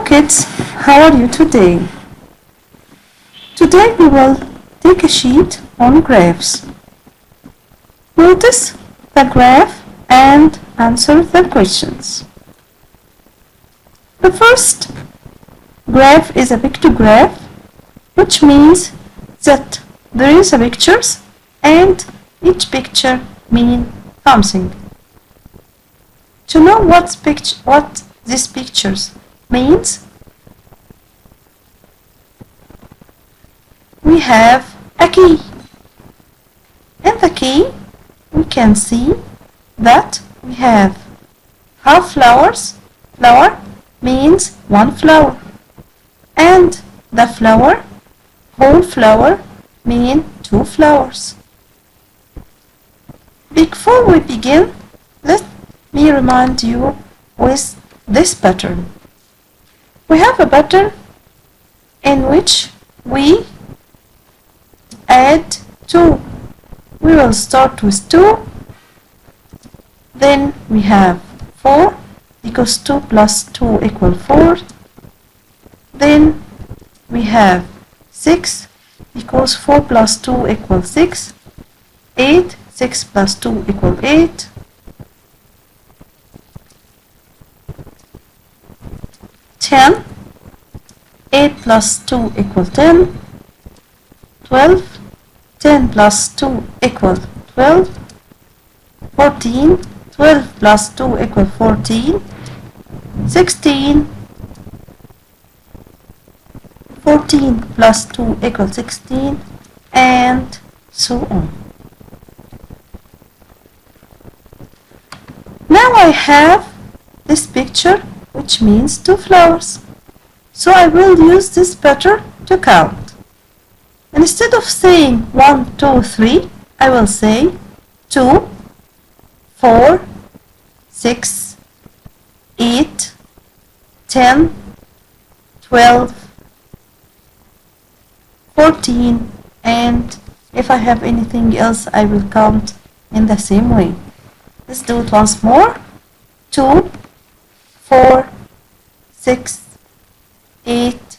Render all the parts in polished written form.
kids, how are you today? Today we will take a sheet on graphs. Notice the graph and answer the questions. The first graph is a pictograph, which means that there is a pictures and each picture means something. To know what these pictures means, we have a key. In the key, we can see that we have half flowers. Flower means one flower. And the flower, whole flower, mean two flowers. Before we begin, let me remind you with this pattern. We have a pattern in which we add 2. We will start with 2, then we have 4 because 2 plus 2 equal 4, then we have 6 because 4 plus 2 equal 6, 8, 6 plus 2 equal 8, 10, 8 plus 2 equal 10, 12, 10 plus 2 equal 12, 14, 12 plus 2 equal 14, 16, 14 plus 2 equal 16, and so on. Now I have this picture, which means 2 flowers. So I will use this pattern to count. Instead of saying 1, 2, 3, I will say 2, 4, 6, 8, 10, 12, 14, and if I have anything else, I will count in the same way. Let's do it once more. 2, 4, 6, 8,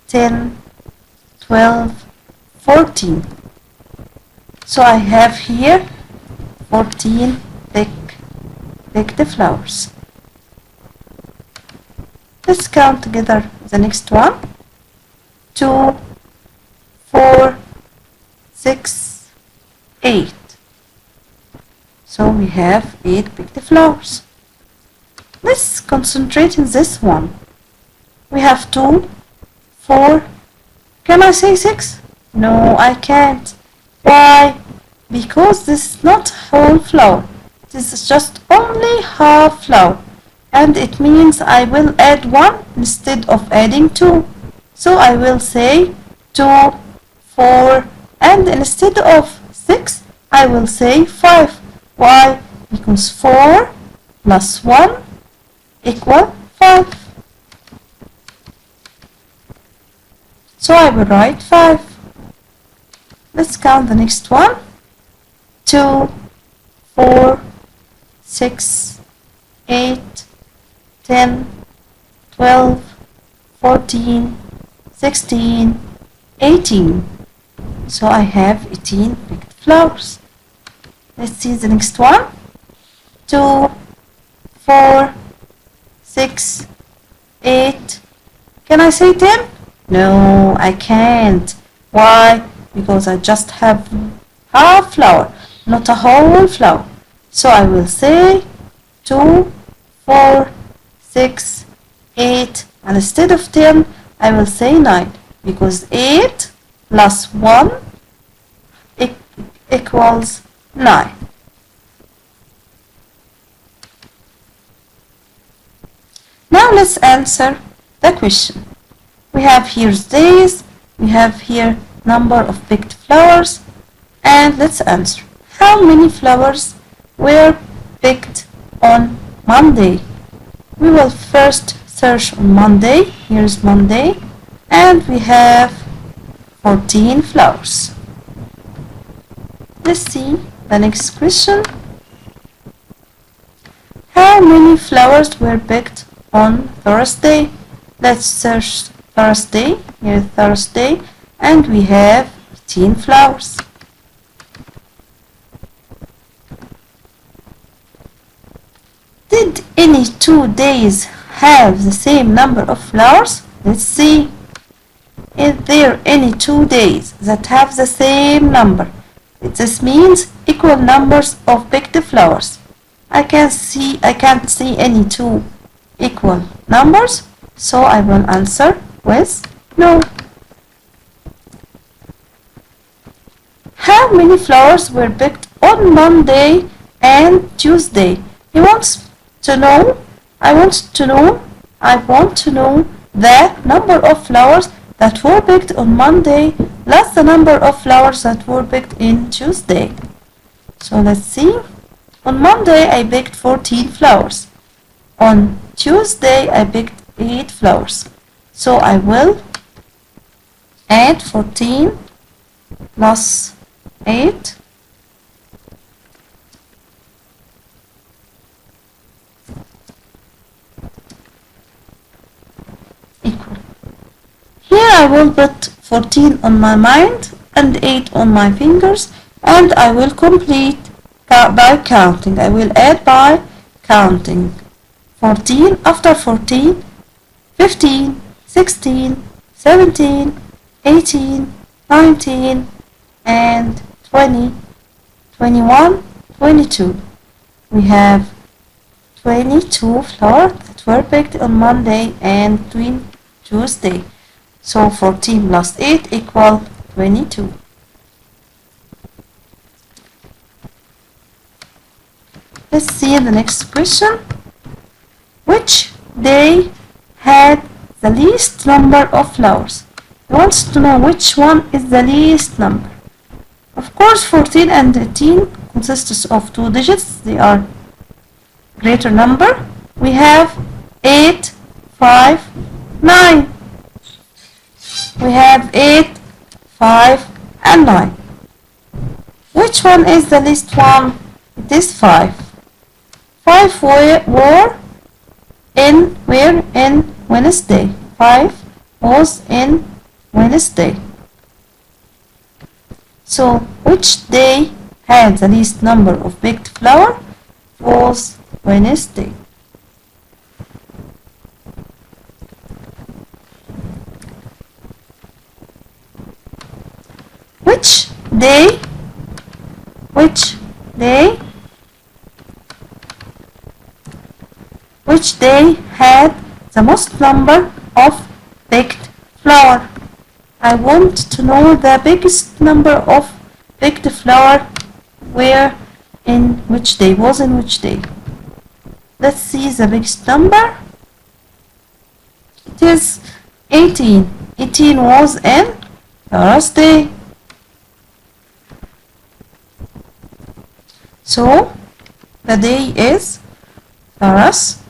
10, 12, 14. So I have here 14 picked flowers. Let's count together the next one. 2, 4, 6, 8. So we have 8 picked flowers. Let's concentrate in this one. We have 2, 4. Can I say 6? No, I can't. Why? Because this is not whole flower. This is just only half flower. And it means I will add 1 instead of adding 2. So I will say 2, 4, and instead of 6, I will say 5. Why? Because 4 plus 1 equal 5. So I will write 5. Let's count the next one. 2, 4, 6, 8, 10, 12, 14, 16, 18. So I have 18 picked flowers. Let's see the next one. 2, 4, 6, 8. Can I say 10? No, I can't. Why? Because I just have half flower, not a whole flower. So I will say 2, 4, 6, 8, and instead of 10, I will say 9, because 8 plus 1 equals 9. Now let's answer the question. We have here days, we have here number of picked flowers, and let's answer. How many flowers were picked on Monday? We will first search on Monday. Here's Monday, and we have 14 flowers. Let's see the next question. How many flowers were picked on Thursday? Let's search Thursday. Here Thursday, and we have 18 flowers. Did any 2 days have the same number of flowers? Let's see. Is there any 2 days that have the same number? This means equal numbers of picked flowers. I can't see any 2 equal numbers, so I will answer with no. How many flowers were picked on Monday and Tuesday? He wants to know, I want to know the number of flowers that were picked on Monday plus the number of flowers that were picked in Tuesday. So let's see. On Monday I picked 14 flowers. On Tuesday I picked 8 flowers. So I will add 14 plus 8 equal. Here I will put 14 on my mind and 8 on my fingers, and I will complete by counting. I will add by counting. 14 after 14, 15, 16, 17, 18, 19, and 20, 21, 22. We have 22 flowers that were picked on Monday and Tuesday. So 14 plus 8 equal 22. Let's see the next question. Which day had the least number of flowers? He wants to know which one is the least number. Of course, 14 and 18 consists of 2 digits. They are greater number. We have 8, 5, 9. We have 8, 5, and 9. Which one is the least one? It is 5. 5 were in Wednesday. 5 was in Wednesday. So which day had the least number of picked flower? Was Wednesday. Which day had the most number of picked flower? I want to know the biggest number of picked flower where in which day, was in which day. Let's see the biggest number. It is 18. 18 was in Thursday. So the day is Thursday.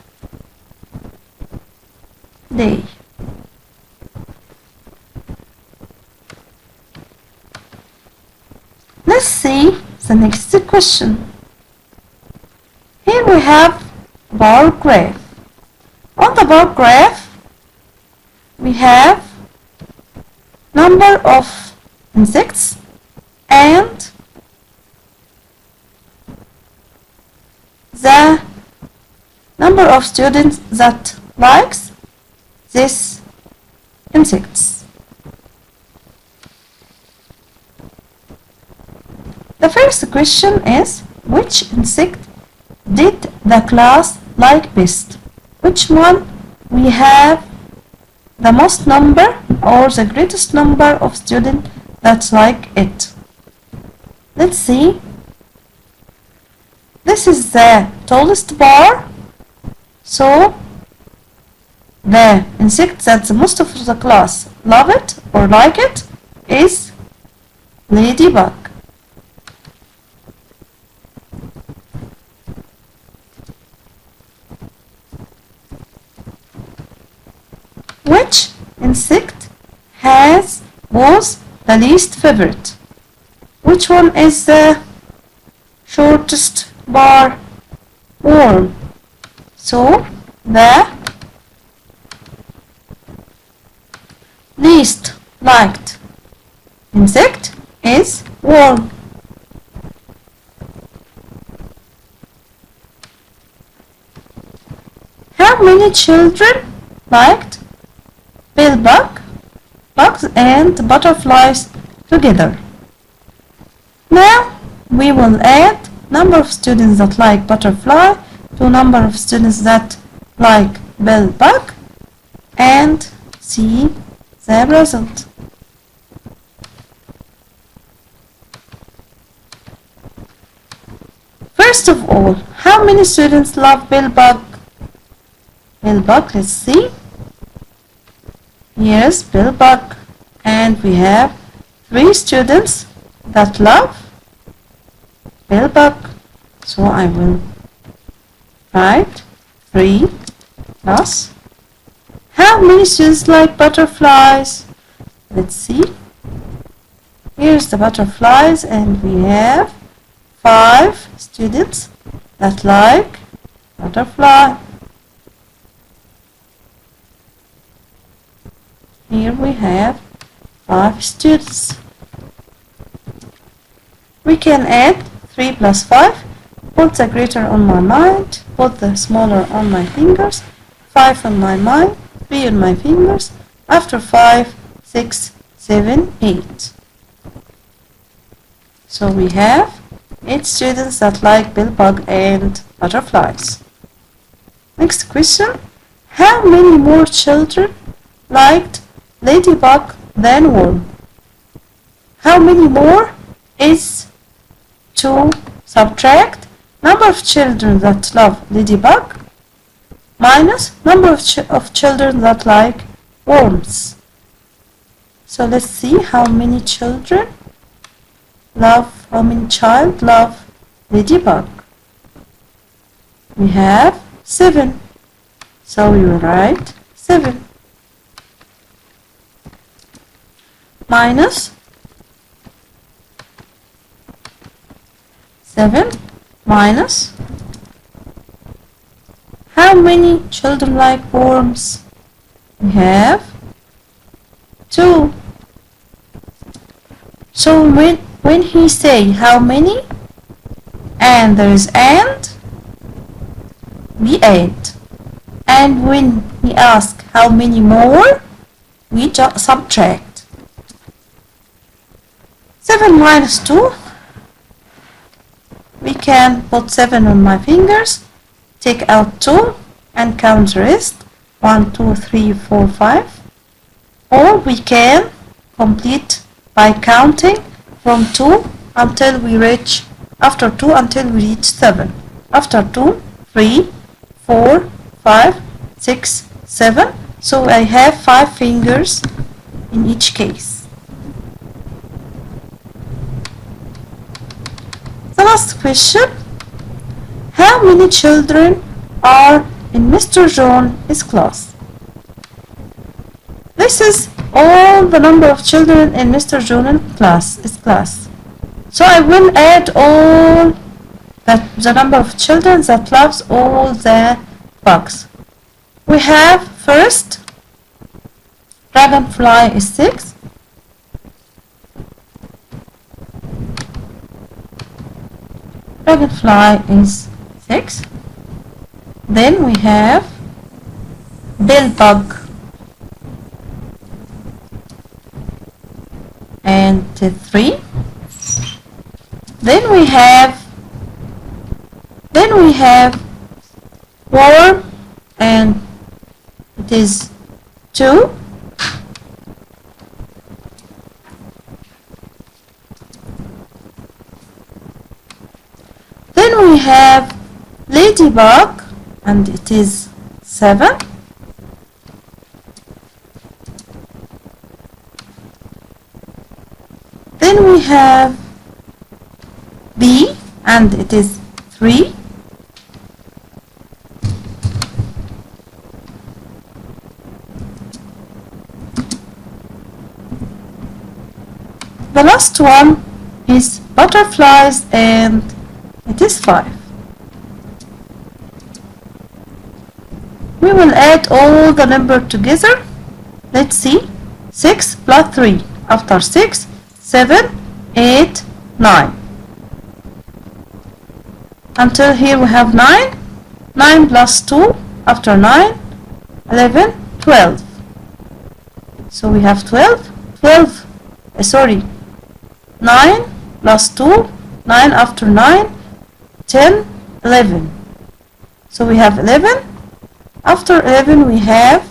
Let's see the next question. Here we have bar graph. On the bar graph, we have number of insects and the number of students that likes these insects. The first question is, which insect did the class like best? Which one we have the most number or the greatest number of students that like it? Let's see. This is the tallest bar, so the insect that the most of the class love it or like it is ladybug. Which insect was the least favorite? Which one is the shortest bar? Worm. So the least liked insect is worm. How many children liked bugs and butterflies together? Now we will add number of students that like butterfly to number of students that like bug and see the result. First of all, how many students love bug? Let's see. Here's bug, and we have 3 students that love bug. So I will write 3 plus. How many students like butterflies? Let's see. Here's the butterflies, and we have 5 students that like butterfly. Here we have 5 students. We can add 3 plus 5. Put the greater on my mind, put the smaller on my fingers. 5 on my mind, 3 on my fingers. After 5, 6, 7, 8. So we have 8 students that like bug and butterflies. Next question. How many more children liked ladybug than worm? How many more is to subtract number of children that love ladybug minus number of children that like worms. So let's see how many child love ladybug. We have 7. So we will write 7 minus 7 minus how many children like worms? We have 2. So when he say how many and there is and, we add. And when he ask how many more, we just subtract. 7 minus 2, we can put 7 on my fingers, take out 2 and count the rest, 1, 2, 3, 4, 5. Or we can complete by counting from 2 until we reach, after 2 until we reach 7. After 2, 3, 4, 5, 6, 7. So I have 5 fingers in each case. The last question. How many children are in Mr. John's class? This is all the number of children in Mr. John's class. So I will add all the number of children that loves all the bugs. We have first, dragonfly is 6. Dragonfly is 6. Then we have billbug and 3. Then we have worm and it is 2. Then we have ladybug and it is 7. Then we have bee and it is 3. The last one is butterflies and it is 5. We will add all the number together. Let's see. 6 plus 3. After 6, 7, 8, 9. Until here we have 9. 9 plus 2. After 9, 11, 12. So we have 12. 12, sorry, 9 plus 2. 9 after 9, 10, 11. So we have 11. After 11 we have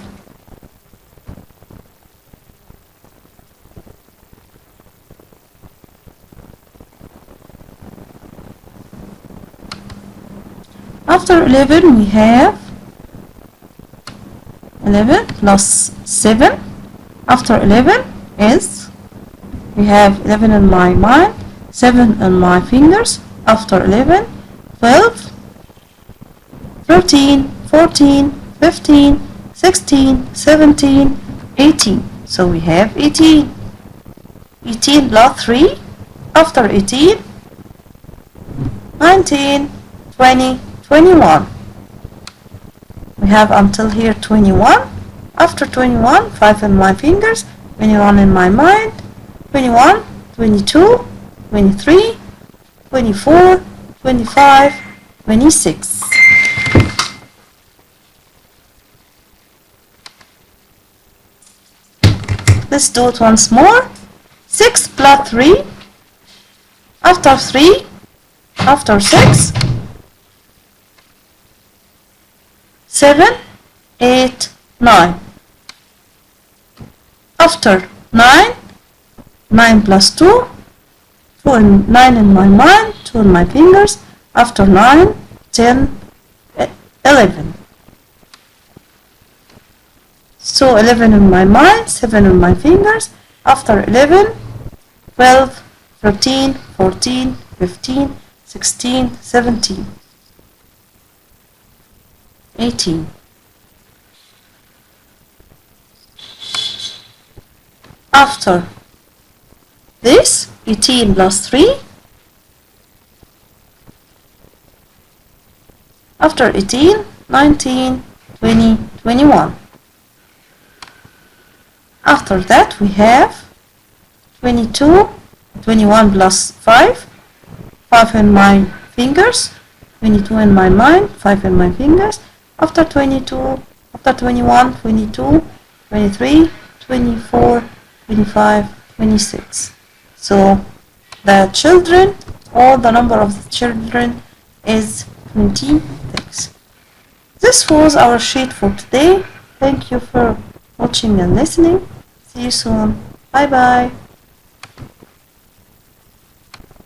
After 11 we have 11 plus 7. After 11 is, we have 11 in my mind, 7 in my fingers. After 11, 12, 13, 14, 15, 16, 17, 18. So we have 18. 18 plus 3. After 18, 19, 20, 21. We have until here 21. After 21, 5 in my fingers, 21 in my mind, 21, 22, 23, 24, 25, 26. Let's do it once more. 6 plus 3. After 3, after 6, 7, 8, 9. After 9, 9 plus 2, 2 and 9 in my mind, 2 in my fingers. After 9, 10, 11. So 11 in my mind, 7 in my fingers. After 11, 12, 13, 14, 15, 16, 17, 18. After this, 18 plus 3. After 18, 19, 20, 21. After that, we have 22, 21 plus 5. 5 in my fingers, 22 in my mind, 5 in my fingers. After 22, after 21, 22, 23, 24, 25, 26. So the children, or the number of the children is 26. This was our sheet for today. Thank you for watching and listening. See you soon. Bye bye.